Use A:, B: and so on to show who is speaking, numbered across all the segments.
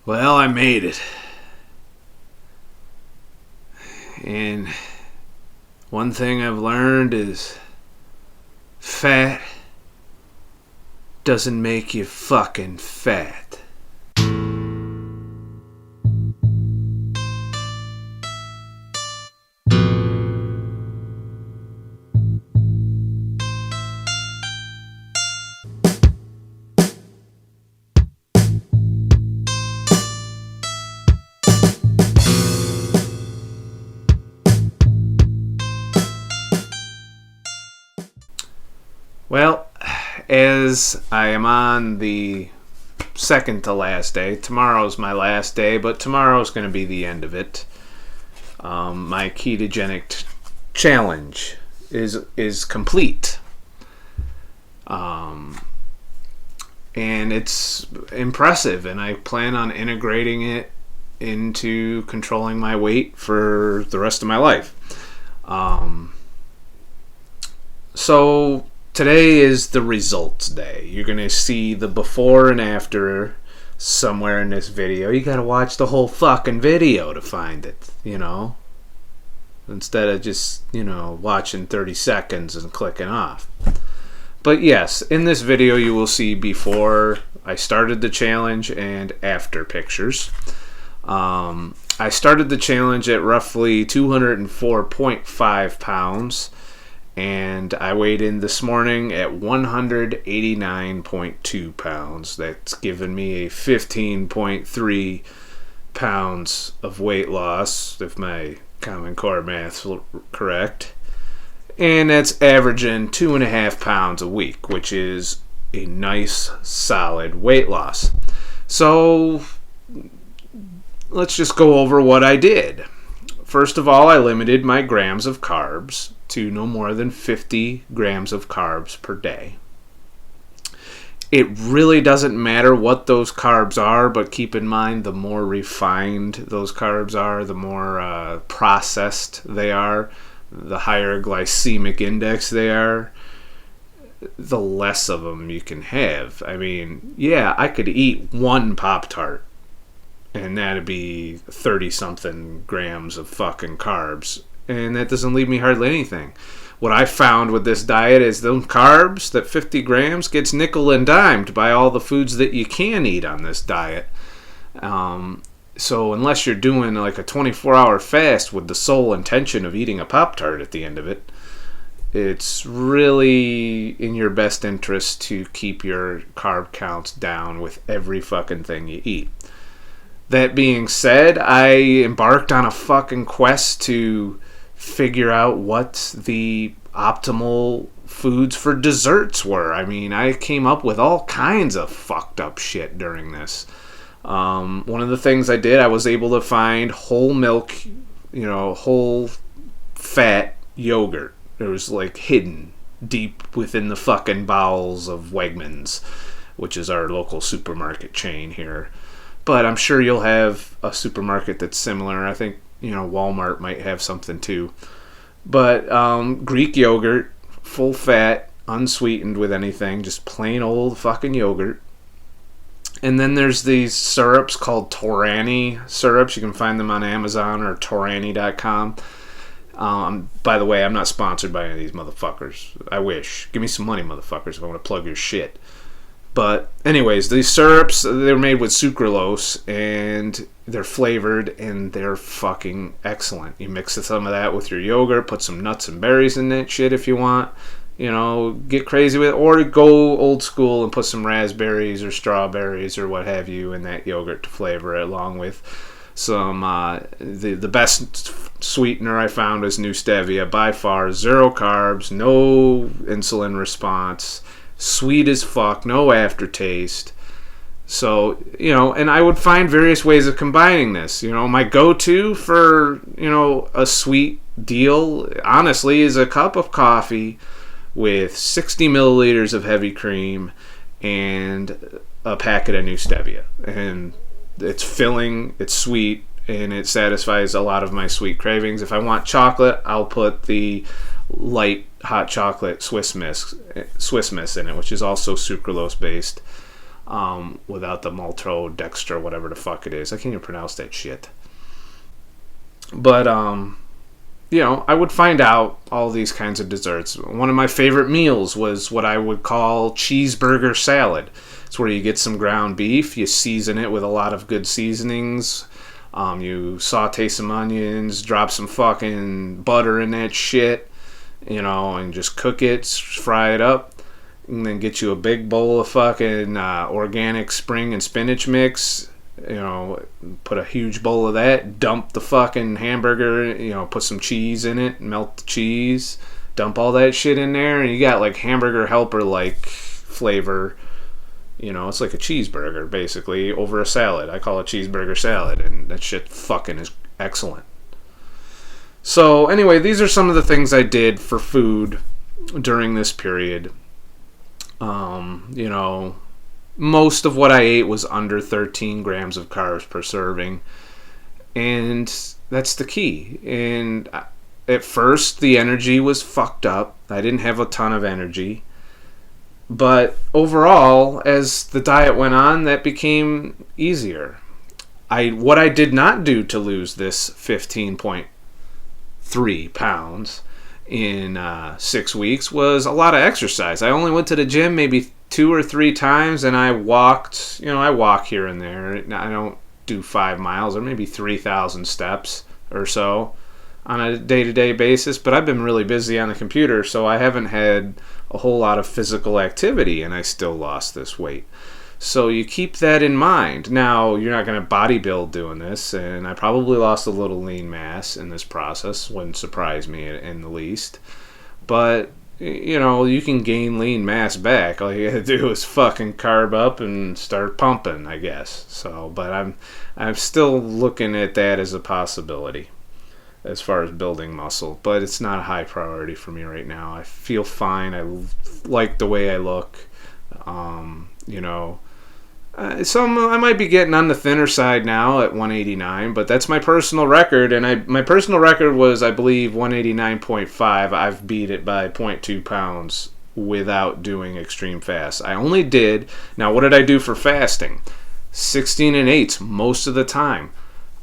A: Well, I made it. And one thing I've learned is fat doesn't make you fucking fat. Well, as I am on the second to last day, tomorrow's my last day, but tomorrow's going to be the end of it. My ketogenic challenge is complete. And it's impressive, and I plan on integrating it into controlling my weight for the rest of my life. So today is the results day. You're going to see the before and after somewhere in this video. You got to watch the whole fucking video to find it, instead of just, watching 30 seconds and clicking off. But yes, in this video you will see before I started the challenge and after pictures. I started the challenge at roughly 204.5 pounds. And I weighed in this morning at 189.2 pounds. That's given me a 15.3 pounds of weight loss, if my Common Core math's correct. And that's averaging 2.5 pounds a week, which is a nice, solid weight loss. So let's just go over what I did. First of all, I limited my grams of carbs to no more than 50 grams of carbs per day. It really doesn't matter what those carbs are, but keep in mind the more refined those carbs are, the more processed they are, the higher glycemic index they are, the less of them you can have. I mean, yeah, I could eat one Pop-Tart, and that'd be 30-something grams of fucking carbs. And that doesn't leave me hardly anything. What I found with this diet is those carbs, that 50 grams, gets nickel and dimed by all the foods that you can eat on this diet. So unless you're doing like a 24-hour fast with the sole intention of eating a Pop-Tart at the end of it, it's really in your best interest to keep your carb counts down with every fucking thing you eat. That being said, I embarked on a fucking quest to figure out what the optimal foods for desserts were. I mean, I came up with all kinds of fucked up shit during this. One of the things I did, I was able to find whole milk, whole fat yogurt. It was like hidden deep within the fucking bowels of Wegmans, which is our local supermarket chain here. But I'm sure you'll have a supermarket that's similar. I think, Walmart might have something too. But Greek yogurt, full fat, unsweetened with anything, just plain old fucking yogurt. And then there's these syrups called Torani syrups. You can find them on Amazon or Torani.com. By the way, I'm not sponsored by any of these motherfuckers. I wish. Give me some money, motherfuckers, if I want to plug your shit. But anyways, these syrups, they're made with sucralose, and they're flavored, and they're fucking excellent. You mix some of that with your yogurt, put some nuts and berries in that shit if you want. Get crazy with it. Or go old school and put some raspberries or strawberries or what have you in that yogurt to flavor it, along with some, the best sweetener I found is new stevia. By far, 0 carbs, no insulin response. Sweet as fuck, no aftertaste. So, and I would find various ways of combining this. My go-to for, a sweet deal, honestly, is a cup of coffee with 60 milliliters of heavy cream and a packet of new stevia. And it's filling, it's sweet, and it satisfies a lot of my sweet cravings. If I want chocolate, I'll put the light hot chocolate Swiss Miss in it, which is also sucralose based. without the maltodextrin, whatever the fuck it is. I can't even pronounce that shit. But, I would find out all these kinds of desserts. One of my favorite meals was what I would call cheeseburger salad. It's where you get some ground beef, you season it with a lot of good seasonings, you saute some onions, drop some fucking butter in that shit, and just cook it, fry it up, and then get you a big bowl of fucking organic spring and spinach mix. Put a huge bowl of that, dump the fucking hamburger, put some cheese in it, melt the cheese, dump all that shit in there, and you got like hamburger helper like flavor. It's like a cheeseburger basically over a salad. I call it cheeseburger salad, and that shit fucking is excellent. So anyway, these are some of the things I did for food during this period. Most of what I ate was under 13 grams of carbs per serving. And that's the key. And at first, the energy was fucked up. I didn't have a ton of energy. But overall, as the diet went on, that became easier. What I did not do to lose this 15.3 pounds in 6 weeks was a lot of exercise. I only went to the gym maybe 2 or 3 times, and I walked. I walk here and there. I don't do 5 miles or maybe 3,000 steps or so on a day-to-day basis, but I've been really busy on the computer, so I haven't had a whole lot of physical activity, and I still lost this weight. So you keep that in mind. Now, you're not going to bodybuild doing this, and I probably lost a little lean mass in this process. Wouldn't surprise me in the least. But, you can gain lean mass back. All you got to do is fucking carb up and start pumping, I guess. But I'm still looking at that as a possibility as far as building muscle. But it's not a high priority for me right now. I feel fine. I like the way I look. I might be getting on the thinner side now at 189, but that's my personal record, and my personal record was, I believe, 189.5. I've beat it by 0.2 pounds without doing extreme fasts. I only did, now what did I do for fasting? 16 and 8 most of the time.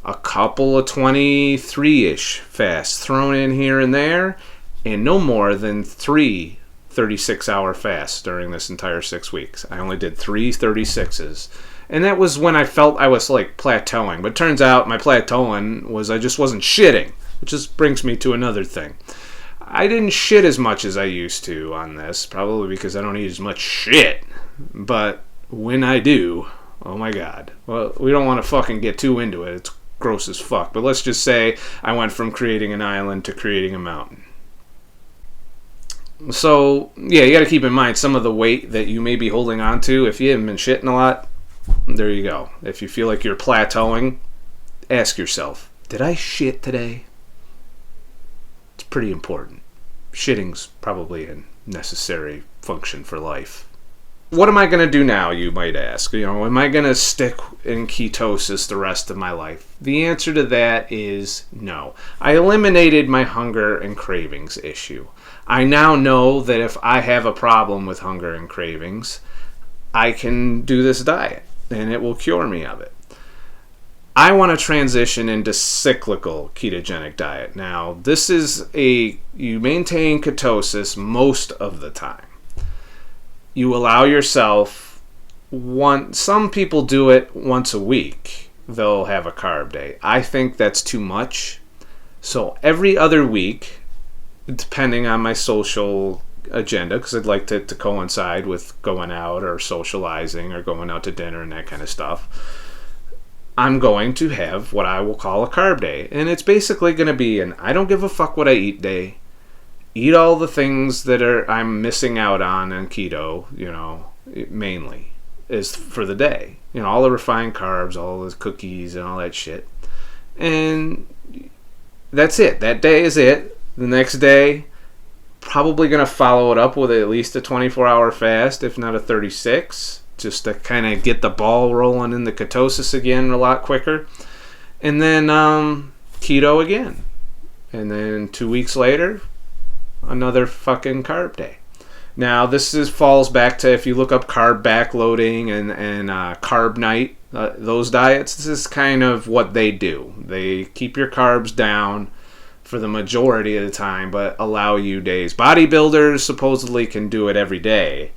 A: A couple of 23-ish fasts thrown in here and there, and no more than 3 36-hour fasts during this entire 6 weeks. I only did 3 36s. And that was when I felt I was like plateauing. But turns out my plateauing was I just wasn't shitting. Which just brings me to another thing. I didn't shit as much as I used to on this. Probably because I don't eat as much shit. But when I do, oh my god. Well, we don't want to fucking get too into it. It's gross as fuck. But let's just say I went from creating an island to creating a mountain. So, yeah, you got to keep in mind some of the weight that you may be holding on to. If you haven't been shitting a lot, there you go. If you feel like you're plateauing, ask yourself, did I shit today? It's pretty important. Shitting's probably a necessary function for life. What am I going to do now, you might ask? Am I going to stick in ketosis the rest of my life? The answer to that is no. I eliminated my hunger and cravings issue. I now know that if I have a problem with hunger and cravings, I can do this diet, and it will cure me of it. I want to transition into cyclical ketogenic diet. Now, this is you maintain ketosis most of the time. You allow yourself some people do it once a week. They'll have a carb day. I think that's too much. So every other week, depending on my social agenda, because I'd like to coincide with going out or socializing or going out to dinner and that kind of stuff, I'm going to have what I will call a carb day. And it's basically going to be an I don't give a fuck what I eat day. Eat all the things that I'm missing out on keto, mainly, is for the day. All the refined carbs, all the cookies and all that shit. And that's it. That day is it. The next day, probably going to follow it up with at least a 24-hour fast, if not a 36, just to kind of get the ball rolling in the ketosis again a lot quicker. And then keto again. And then 2 weeks later, another fucking carb day. Now, falls back to, if you look up carb backloading and carb night, those diets, this is kind of what they do. They keep your carbs down for the majority of the time, but allow you days. Bodybuilders supposedly can do it every day.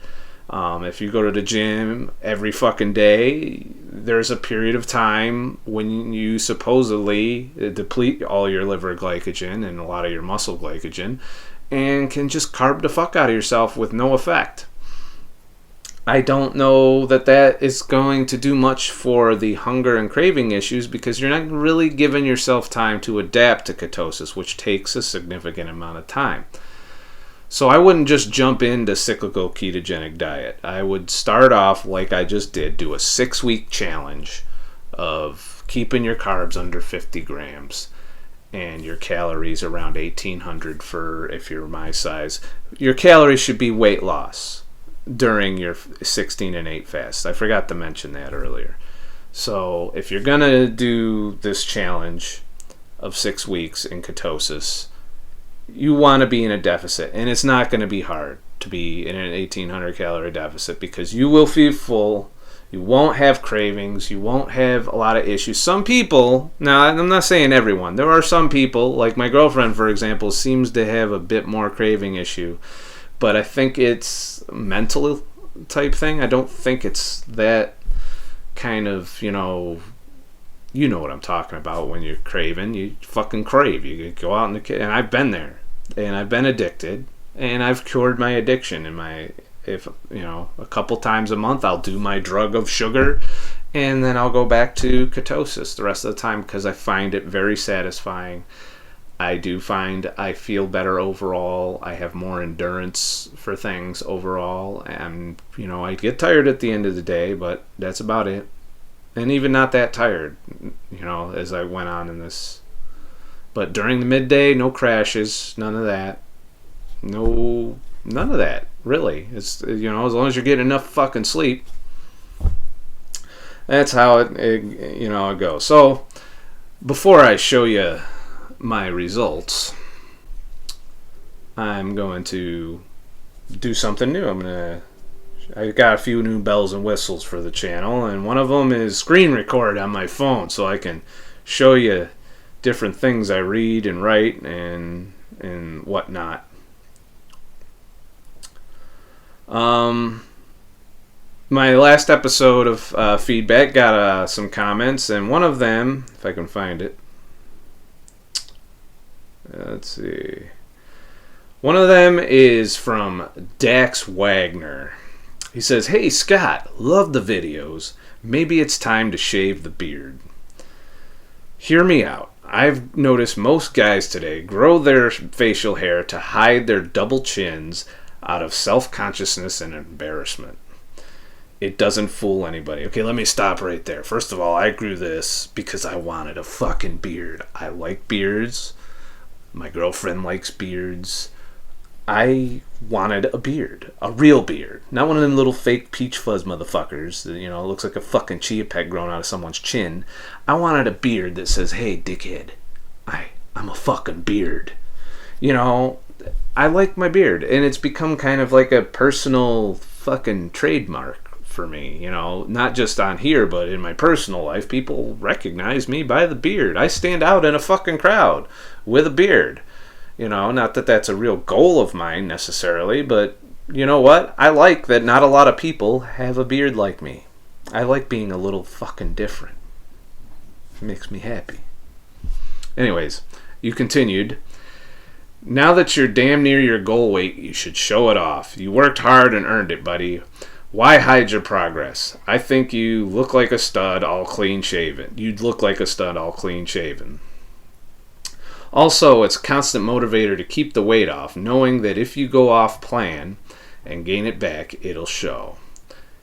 A: If you go to the gym every fucking day, there's a period of time when you supposedly deplete all your liver glycogen and a lot of your muscle glycogen, and can just carb the fuck out of yourself with no effect. I don't know that is going to do much for the hunger and craving issues, because you're not really giving yourself time to adapt to ketosis, which takes a significant amount of time. So I wouldn't just jump into cyclical ketogenic diet. I would start off like I just did, do a 6-week challenge of keeping your carbs under 50 grams and your calories around 1,800 for, if you're my size. Your calories should be weight loss during your 16 and 8 fast. I forgot to mention that earlier. So if you're going to do this challenge of 6 weeks in ketosis, you want to be in a deficit. And it's not going to be hard to be in an 1,800 calorie deficit, because you will feel full. You won't have cravings. You won't have a lot of issues. Some people, now I'm not saying everyone, there are some people, like my girlfriend, for example, seems to have a bit more craving issue. But I think it's a mental type thing. I don't think it's that kind of, you know what I'm talking about when you're craving. You fucking crave. You go out and I've been there. And I've been addicted. And I've cured my addiction. A couple times a month I'll do my drug of sugar, and then I'll go back to ketosis the rest of the time, because I find it very satisfying. I do find I feel better overall. I have more endurance for things overall. And, I get tired at the end of the day, but that's about it. And even not that tired, as I went on in this. But during the midday, no crashes, none of that. None of that, really. It's, as long as you're getting enough fucking sleep. That's how it goes. So, before I show you my results, I'm going to do something new. I got a few new bells and whistles for the channel, and one of them is screen record on my phone, so I can show you different things I read and write and whatnot. My last episode of feedback got some comments, and one of them, if I can find it, let's see. One of them is from Dax Wagner. He says, "Hey Scott, love the videos. Maybe it's time to shave the beard. Hear me out. I've noticed most guys today grow their facial hair to hide their double chins out of self-consciousness and embarrassment. It doesn't fool anybody." Okay, let me stop right there. First of all, I grew this because I wanted a fucking beard. I like beards. My girlfriend likes beards. I wanted a beard. A real beard. Not one of them little fake peach fuzz motherfuckers that, looks like a fucking chia pet growing out of someone's chin. I wanted a beard that says, "Hey, dickhead, I'm a fucking beard." I like my beard, and it's become kind of like a personal fucking trademark for me, not just on here, but in my personal life. People recognize me by the beard. I stand out in a fucking crowd with a beard. Not that that's a real goal of mine necessarily, but you know what? I like that not a lot of people have a beard like me. I like being a little fucking different. It makes me happy. Anyways, you continued. "Now that you're damn near your goal weight, you should show it off. You worked hard and earned it, buddy. Why hide your progress? I think you look like a stud all clean shaven. You'd look like a stud all clean shaven. Also, it's a constant motivator to keep the weight off, knowing that if you go off plan and gain it back, it'll show.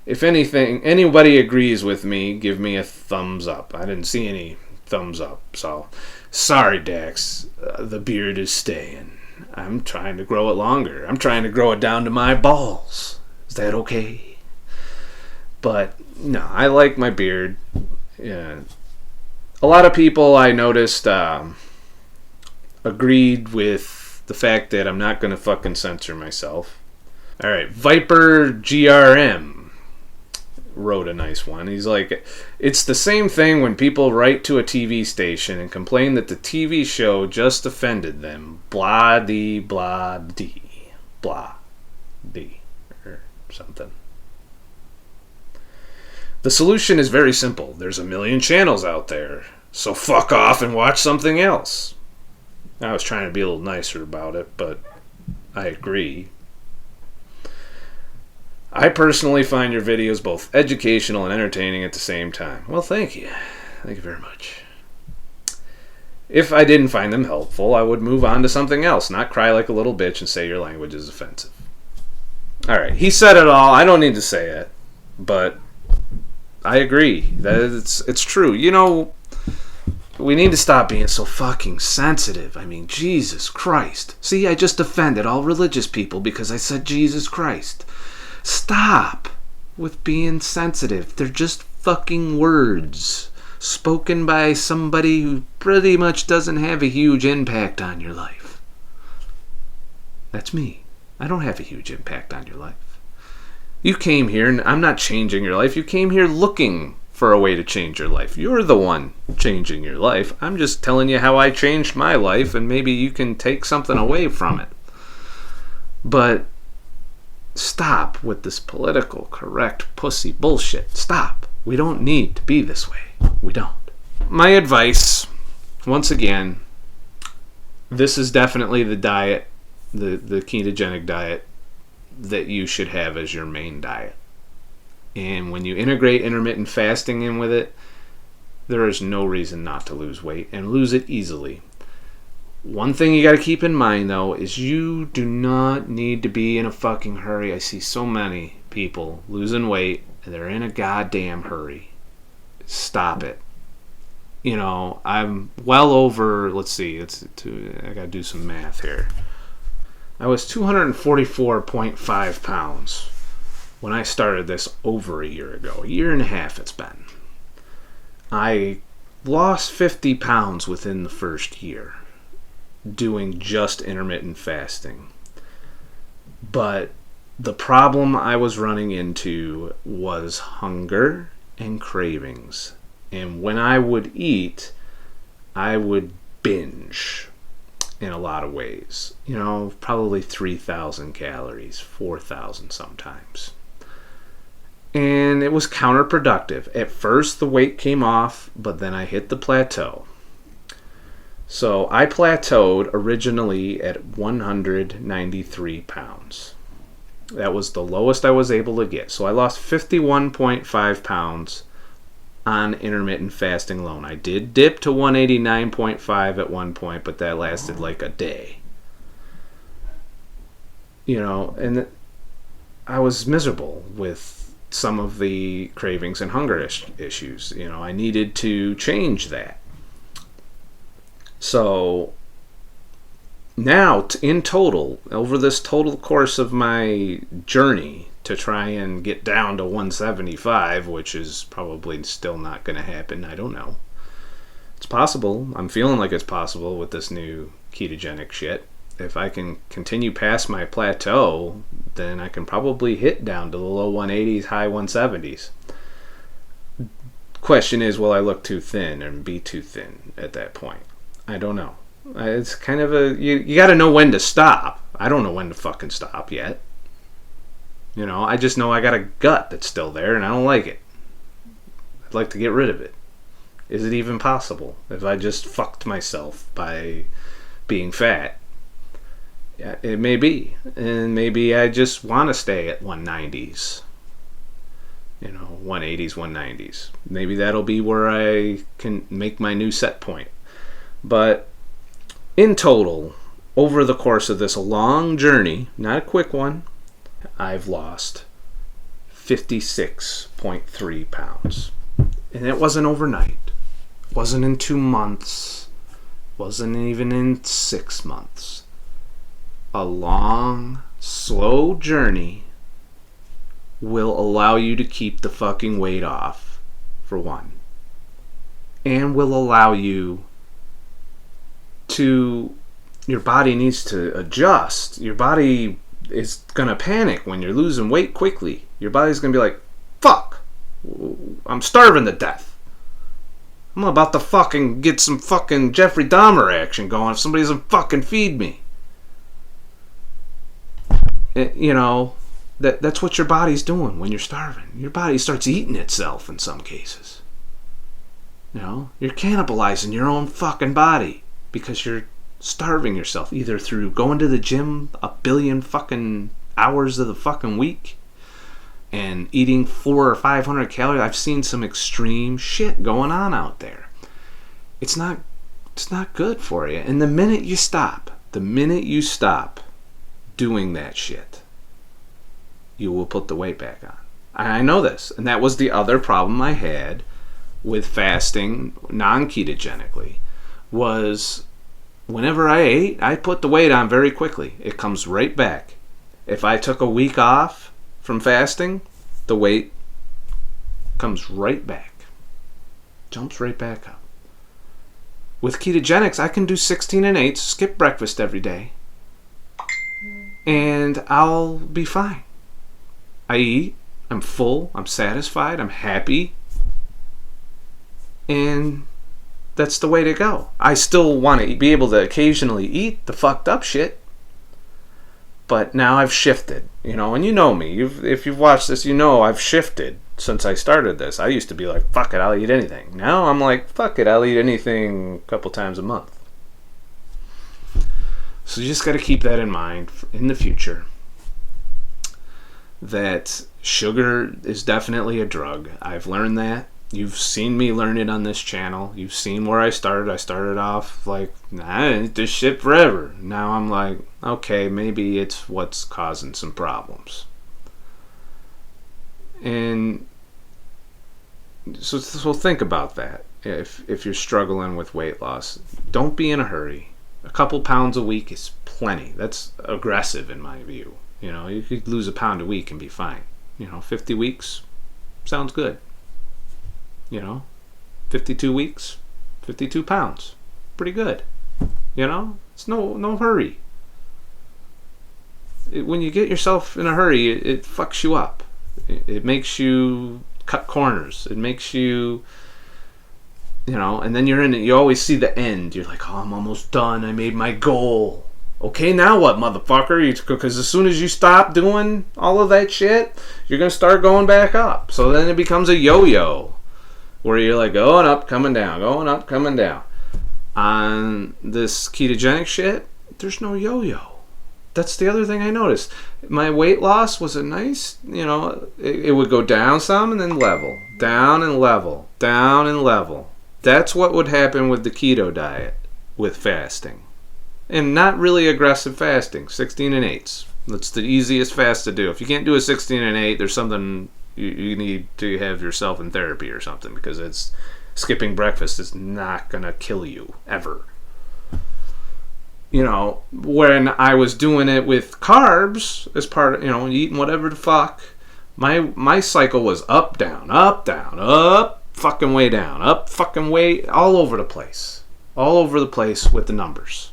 A: If anybody agrees with me, give me a thumbs up." I didn't see any thumbs up, so sorry, Dax. The beard is staying. I'm trying to grow it longer. I'm trying to grow it down to my balls. Is that okay? But no, I like my beard. Yeah. A lot of people I noticed agreed with the fact that I'm not going to fucking censor myself. All right, Viper GRM wrote a nice one. He's like, it's the same thing when people write to a TV station and complain that the TV show just offended them. Blah dee blah dee blah dee or something. The solution is very simple. There's a million channels out there, so fuck off and watch something else. I was trying to be a little nicer about it, but I agree. I personally find your videos both educational and entertaining at the same time. Well, thank you. Thank you very much. If I didn't find them helpful, I would move on to something else, not cry like a little bitch and say your language is offensive. Alright, he said it all. I don't need to say it, but I agree. That it's true. You know, we need to stop being so fucking sensitive. I mean, Jesus Christ. See, I just offended all religious people because I said Jesus Christ. Stop with being sensitive. They're just fucking words spoken by somebody who pretty much doesn't have a huge impact on your life. That's me. I don't have a huge impact on your life. You came here, and I'm not changing your life. You came here looking for a way to change your life. You're the one changing your life. I'm just telling you how I changed my life, and maybe you can take something away from it. But stop with this political correct pussy bullshit. Stop. We don't need to be this way. We don't. My advice, once again, this is definitely the diet, the ketogenic diet that you should have as your main diet. And when you integrate intermittent fasting in with it, there is no reason not to lose weight and lose it easily. One thing you got to keep in mind, though, is you do not need to be in a fucking hurry. I see so many people losing weight, and they're in a goddamn hurry. Stop it. You know, I'm well over, let's see, I got to do some math here. I was 244.5 pounds when I started this over a year ago. A year and a half it's been. I lost 50 pounds within the first year doing just intermittent fasting. But the problem I was running into was hunger and cravings. And when I would eat, I would binge in a lot of ways. You know, probably 3,000 calories, 4,000 sometimes. And it was counterproductive. At first the weight came off, but then I hit the plateau. So I plateaued originally at 193 pounds. That was the lowest I was able to get. So I lost 51.5 pounds on intermittent fasting alone. I did dip to 189.5 at one point, but that lasted like a day. You know, and I was miserable with some of the cravings and hunger issues. You know, I needed to change that. So now, in total, over this total course of my journey to try and get down to 175, which is probably still not going to happen, I don't know. It's possible. I'm feeling like it's possible with this new ketogenic shit. If I can continue past my plateau, then I can probably hit down to the low 180s, high 170s. Question is, will I look too thin and be too thin at that point? I don't know. It's kind of a... You got to know when to stop. I don't know when to fucking stop yet. You know, I just know I got a gut that's still there and I don't like it. I'd like to get rid of it. Is it even possible if I just fucked myself by being fat? Yeah, it may be. And maybe I just want to stay at 190s. You know, 180s, 190s. Maybe that'll be where I can make my new set point. But in total, over the course of this long journey, not a quick one, I've lost 56.3 pounds. And it wasn't overnight. It wasn't in 2 months. It wasn't even in 6 months. A long, slow journey will allow you to keep the fucking weight off, for one. And will allow you to... Your body needs to adjust. Your body is going to panic when you're losing weight quickly. Your body's going to be like, fuck, I'm starving to death. I'm about to fucking get some fucking Jeffrey Dahmer action going if somebody doesn't fucking feed me. You know, that's what your body's doing when you're starving. Your body starts eating itself in some cases. You know, you're cannibalizing your own fucking body because you're starving yourself either through going to the gym 1 billion fucking hours of the fucking week and eating 400 or 500 calories. I've seen some extreme shit going on out there. It's not good for you. And the minute you stop doing that shit, you will put the weight back on. I know this, and that was the other problem I had with fasting non-ketogenically, was whenever I ate, I put the weight on very quickly. It comes right back. If I took a week off from fasting, the weight comes right back. Jumps right back up. With ketogenics, I can do 16 and 8, skip breakfast every day, and I'll be fine. I eat, I'm full, I'm satisfied, I'm happy, and that's the way to go. I still want to be able to occasionally eat the fucked up shit, but now I've shifted, you know, and you know me. If you've watched this, you know I've shifted since I started this. I used to be like, fuck it, I'll eat anything. Now I'm like, fuck it, I'll eat anything a couple times a month. So you just got to keep that in mind in the future, that sugar is definitely a drug. I've learned that. You've seen me learn it on this channel. You've seen where I started. I started off like, I didn't eat this shit forever. Now I'm like, okay, maybe it's what's causing some problems. And so think about that. If you're struggling with weight loss, don't be in a hurry. A couple pounds a week is plenty. That's aggressive in my view. You know, you could lose a pound a week and be fine. 50 weeks sounds good. 52 weeks, 52 pounds, pretty good. It's no hurry. When you get yourself in a hurry, it fucks you up. It makes you cut corners. It makes you, and then you're in it. You always see the end. You're like, oh, I'm almost done. I made my goal. Okay, now what, motherfucker? Because as soon as you stop doing all of that shit, you're going to start going back up. So then it becomes a yo-yo, where you're like going up, coming down, going up, coming down. On this ketogenic shit, there's no yo-yo. That's the other thing I noticed. My weight loss was a nice, it would go down some and then level. Down and level. Down and level. That's what would happen with the keto diet, with fasting. And not really aggressive fasting, 16 and 8s. That's the easiest fast to do. If you can't do a 16 and 8, there's something you need to have yourself in therapy or something, because skipping breakfast is not going to kill you, ever. When I was doing it with carbs, as part of, eating whatever the fuck, my cycle was up, down, up, fucking way down, up, fucking way, all over the place. All over the place with the numbers.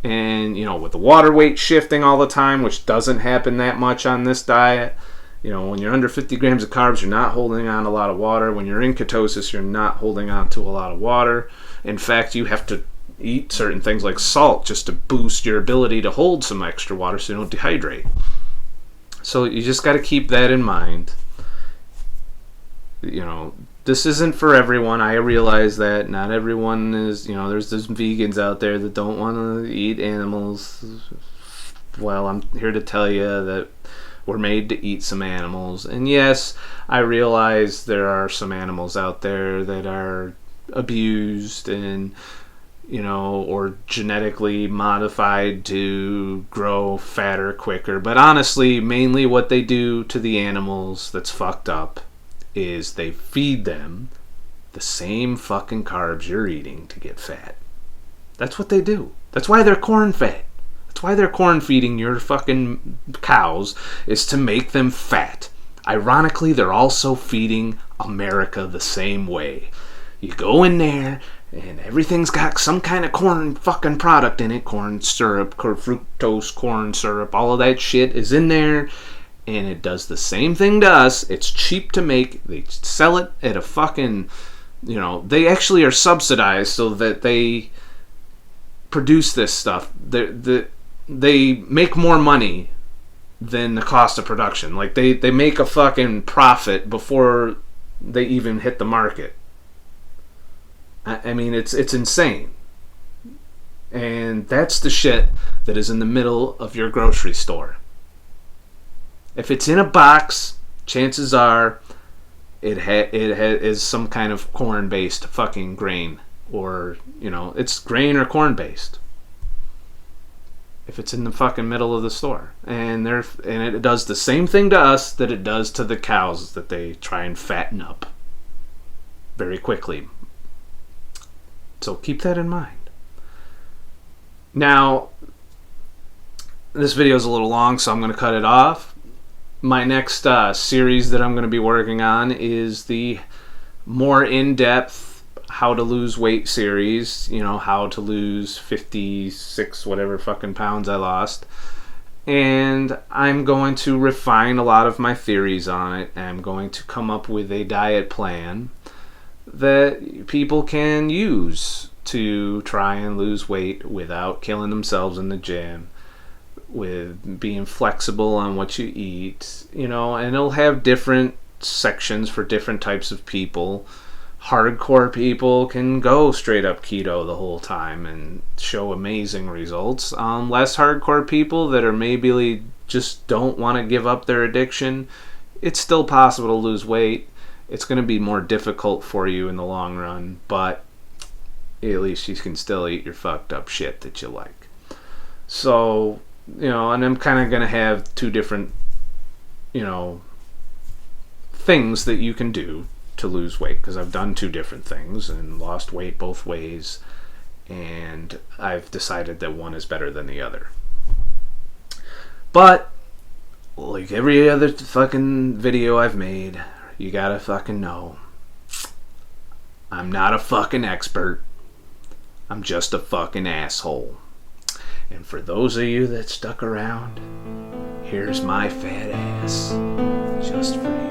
A: And, with the water weight shifting all the time, which doesn't happen that much on this diet. When you're under 50 grams of carbs, you're not holding on a lot of water. When you're in ketosis, you're not holding on to a lot of water. In fact, you have to eat certain things like salt just to boost your ability to hold some extra water so you don't dehydrate. So you just got to keep that in mind. This isn't for everyone. I realize that not everyone is, there's vegans out there that don't want to eat animals. Well, I'm here to tell you that we're made to eat some animals. And yes, I realize there are some animals out there that are abused and, or genetically modified to grow fatter quicker. But honestly, mainly what they do to the animals that's fucked up is they feed them the same fucking carbs you're eating to get fat. That's what they do. That's why they're corn fed. That's why they're corn feeding your fucking cows, is to make them fat. Ironically, they're also feeding America the same way. You go in there, and everything's got some kind of corn fucking product in it. Corn syrup, fructose corn syrup, all of that shit is in there. And it does the same thing to us. It's cheap to make. They sell it at a fucking, they actually are subsidized so that they produce this stuff. They make more money than the cost of production. Like, they make a fucking profit before they even hit the market. I mean, it's insane. And that's the shit that is in the middle of your grocery store. If it's in a box, chances are it is some kind of corn-based fucking grain. Or, it's grain or corn-based. If it's in the fucking middle of the store. And it does the same thing to us that it does to the cows that they try and fatten up very quickly. So keep that in mind. Now, this video is a little long, so I'm going to cut it off. My next series that I'm going to be working on is the more in-depth how to lose weight series. How to lose 56 whatever fucking pounds I lost. And I'm going to refine a lot of my theories on it. I'm going to come up with a diet plan that people can use to try and lose weight without killing themselves in the gym, with being flexible on what you eat, and it'll have different sections for different types of people. Hardcore people can go straight up keto the whole time and show amazing results. Less hardcore people that are maybe just don't want to give up their addiction, it's still possible to lose weight. It's going to be more difficult for you in the long run, but at least you can still eat your fucked up shit that you like. So, and I'm kind of going to have two different, things that you can do to lose weight, because I've done two different things and lost weight both ways, and I've decided that one is better than the other. But, like every other fucking video I've made, you gotta fucking know, I'm not a fucking expert. I'm just a fucking asshole. And for those of you that stuck around, here's my fat ass, just for you.